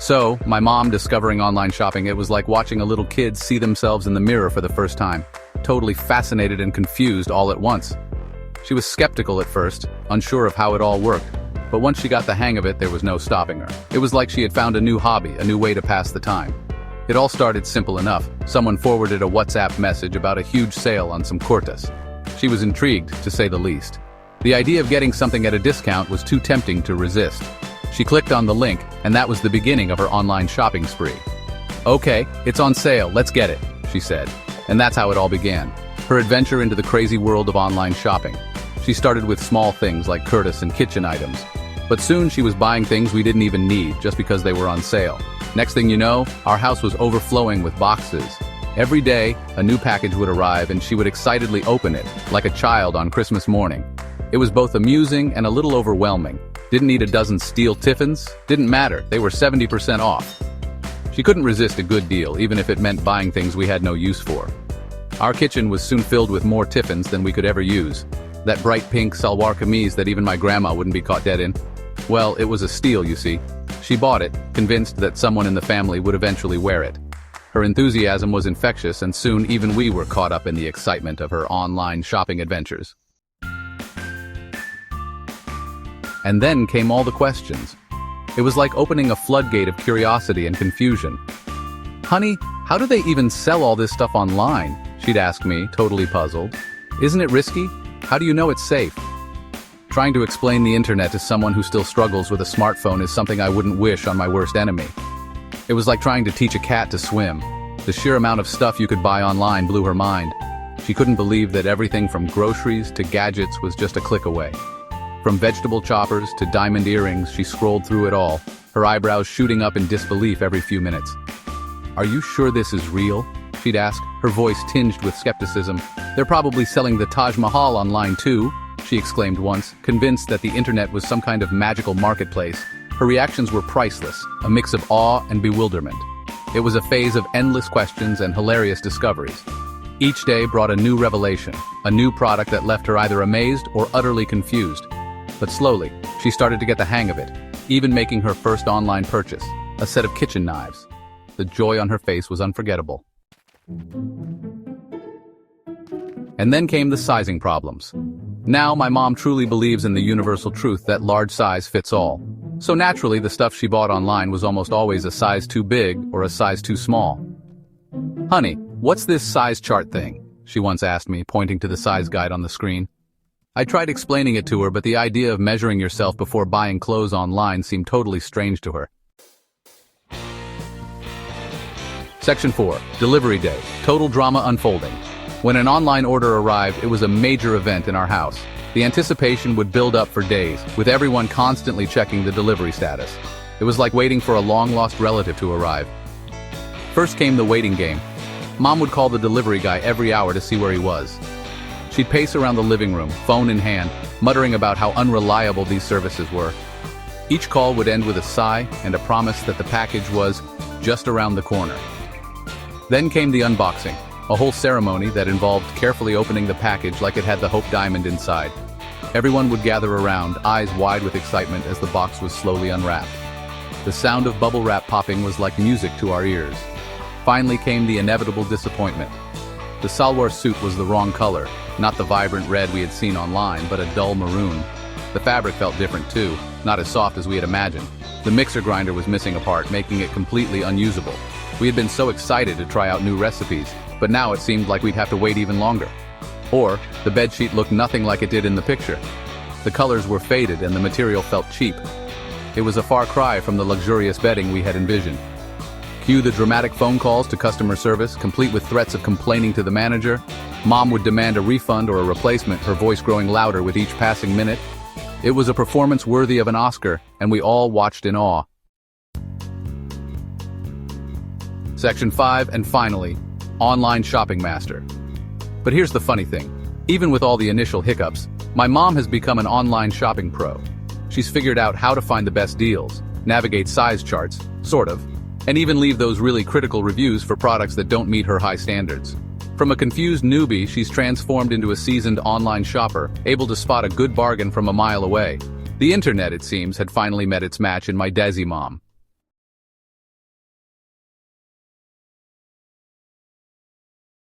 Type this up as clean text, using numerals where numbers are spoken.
So, my mom discovering online shopping, it was like watching a little kid see themselves in the mirror for the first time, totally fascinated and confused all at once. She was skeptical at first, unsure of how it all worked, but once she got the hang of it, there was no stopping her. It was like she had found a new hobby, a new way to pass the time. It all started simple enough. Someone forwarded a WhatsApp message about a huge sale on some cortas. She was intrigued, to say the least. The idea of getting something at a discount was too tempting to resist. She clicked on the link, and that was the beginning of her online shopping spree. "Okay, it's on sale, let's get it," she said. And that's how it all began. Her adventure into the crazy world of online shopping. She started with small things like curtis and kitchen items. But soon she was buying things we didn't even need just because they were on sale. Next thing you know, our house was overflowing with boxes. Every day, a new package would arrive and she would excitedly open it, like a child on Christmas morning. It was both amusing and a little overwhelming. Didn't need a dozen steel tiffins? Didn't matter, they were 70% off. She couldn't resist a good deal, even if it meant buying things we had no use for. Our kitchen was soon filled with more tiffins than we could ever use. That bright pink salwar kameez that even my grandma wouldn't be caught dead in. Well, it was a steal, you see. She bought it, convinced that someone in the family would eventually wear it. Her enthusiasm was infectious, and soon even we were caught up in the excitement of her online shopping adventures. And then came all the questions. It was like opening a floodgate of curiosity and confusion. "Honey, how do they even sell all this stuff online?" she'd ask me, totally puzzled. "Isn't it risky? How do you know it's safe?" Trying to explain the internet to someone who still struggles with a smartphone is something I wouldn't wish on my worst enemy. It was like trying to teach a cat to swim. The sheer amount of stuff you could buy online blew her mind. She couldn't believe that everything from groceries to gadgets was just a click away. From vegetable choppers to diamond earrings, she scrolled through it all, her eyebrows shooting up in disbelief every few minutes. "Are you sure this is real?" she'd ask, her voice tinged with skepticism. "They're probably selling the Taj Mahal online too," she exclaimed once, convinced that the internet was some kind of magical marketplace. Her reactions were priceless, a mix of awe and bewilderment. It was a phase of endless questions and hilarious discoveries. Each day brought a new revelation, a new product that left her either amazed or utterly confused. But slowly, she started to get the hang of it, even making her first online purchase, a set of kitchen knives. The joy on her face was unforgettable. And then came the sizing problems. Now my mom truly believes in the universal truth that large size fits all. So naturally, the stuff she bought online was almost always a size too big or a size too small. "Honey, what's this size chart thing?" she once asked me, pointing to the size guide on the screen. I tried explaining it to her, but the idea of measuring yourself before buying clothes online seemed totally strange to her. Section 4. Delivery Day. Total drama unfolding. When an online order arrived, it was a major event in our house. The anticipation would build up for days, with everyone constantly checking the delivery status. It was like waiting for a long-lost relative to arrive. First came the waiting game. Mom would call the delivery guy every hour to see where he was. She'd pace around the living room, phone in hand, muttering about how unreliable these services were. Each call would end with a sigh and a promise that the package was just around the corner. Then came the unboxing, a whole ceremony that involved carefully opening the package like it had the Hope Diamond inside. Everyone would gather around, eyes wide with excitement as the box was slowly unwrapped. The sound of bubble wrap popping was like music to our ears. Finally came the inevitable disappointment. The salwar suit was the wrong color, not the vibrant red we had seen online, but a dull maroon. The fabric felt different too, not as soft as we had imagined. The mixer grinder was missing a part, making it completely unusable. We had been so excited to try out new recipes, but now it seemed like we'd have to wait even longer. Or, the bedsheet looked nothing like it did in the picture. The colors were faded and the material felt cheap. It was a far cry from the luxurious bedding we had envisioned. Cue the dramatic phone calls to customer service, complete with threats of complaining to the manager. Mom would demand a refund or a replacement, her voice growing louder with each passing minute. It was a performance worthy of an Oscar, and we all watched in awe. Section 5, and finally, Online Shopping Master. But here's the funny thing. Even with all the initial hiccups, my mom has become an online shopping pro. She's figured out how to find the best deals, navigate size charts, sort of, and even leave those really critical reviews for products that don't meet her high standards. From a confused newbie, she's transformed into a seasoned online shopper, able to spot a good bargain from a mile away. The internet, it seems, had finally met its match in my Desi mom.